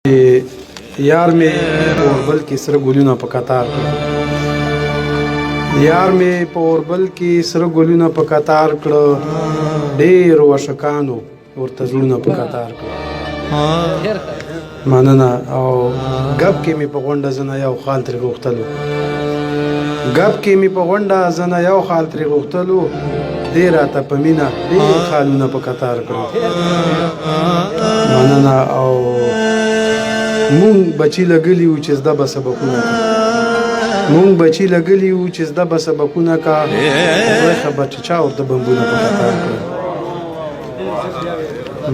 यार में اوربل کې سره ګلونه په قطار کړ یار مې په اوربل کې سره ګلونه په قطار کړ ډېر وشکانو ورته زړونه په قطار کړ مننه او غب کې مې په غونډه زنه یو خال ترې غوښتلو غب کې مې په غونډه زنه یو خال ترې غوښتلو دې راته په مینه ډېر خالونه په قطار کړ مننه او مونږ بچی لګلی و چې زده به سبقونه کا مونږ بچی لګلی و چې زده به سبقونه کا خدای خبر چې چا ورته بمبونه په قطار کړل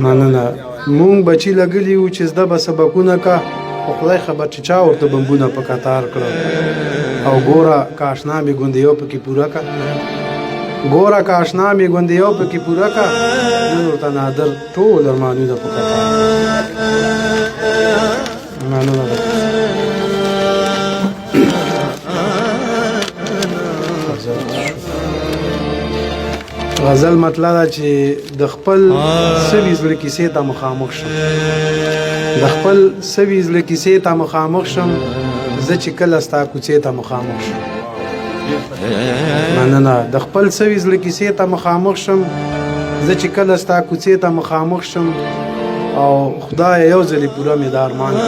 مننه مونږ بچی لګلی و چې زده به سبقونه کا خدای خبر چې چا ورته بمبونه په قطار کړل او ګوره کاشنا مې ګوندیو پکې پوره کا ګوره کاشنا مې ګوندیو پکې پوره کا نن ورته نادر ټول ارمانونه په قطار مننه غزل مطلب دا چې د خپل سوي زړه کیسې ته مخامخ شم د خپل سوي زړه کیسې ته مخامخ شم زه چې کله ستا کوڅې ته مخامخ شم مننه د خپل سوي زړه کیسې ته مخامخ شم زه چې کله ستا کوڅې ته مخامخ شم او خدای یو ځلې پوره مې د ارمان کړي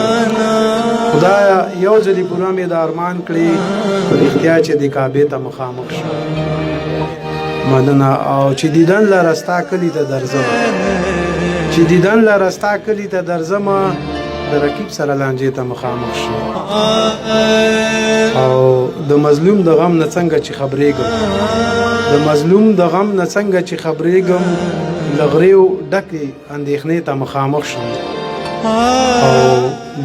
خدای یو ځلې پوره مې د ارمان کړي په رښتیا چې د کعبې ته مخامخ شم مننه او چې دیدن لره ستا کلي ته درځم چې دیدن لره ستا کلي ته درځم د رقیب سره لانجې ته مخامخ شم او د مظلوم د غم نه څنګه چې خبرېږم د مظلوم د غم نه څنګه چې خبرېږم لغریو ډکې اندېښنې ته مخامخ شم او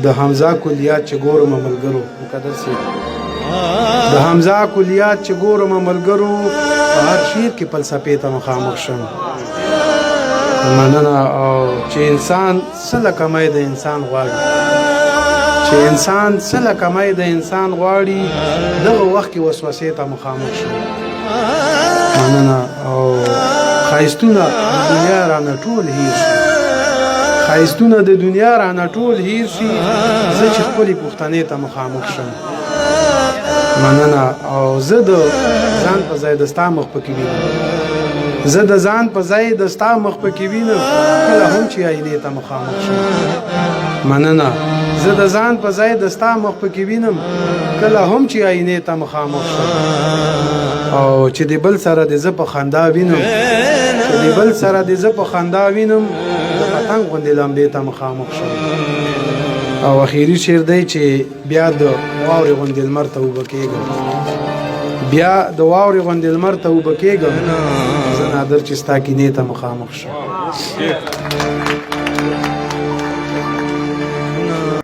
د حمزه کلیات چې ګورم ملګرو مقدر سي د حمزه کلیات چې ګورم ملګرو هر شعر کې فلسفې ته مخامخ شم مننه او چې انسان څه کمای د انسان غواړي چې انسان څه کمای د انسان غواړي دغه وخت کې وسوسې ته مخامخ شم مننه او خایستونه د دنیا رانه ټول هیر شي خایستونه د دنیا رانه ټول هیر شي زه چې خپلې پوښتنې ته مخامخ شم مننه او زه د ځان په ځای د ستا مخ پکې وینم زه د ځان په ځای د ستا مخ پکې وینم کله هم چې آینې ته مخامخ شم مننه زه د ځان په ځای د ستا مخ پکې وینم کله هم چې آینې ته مخامخ شم او چې د بل سره د زه په خندا وینم چې د بل سره د زه په خندا وینم د پتنګ غوندې لمبې ته مخامخ شم او اخیری شعر دی چې بیا د واورې غوندې لمر ته اوبه کېږم بیا د واورې غوندې لمر ته اوبه کېږم زه نادر چې ستا کینې ته مخامخ شم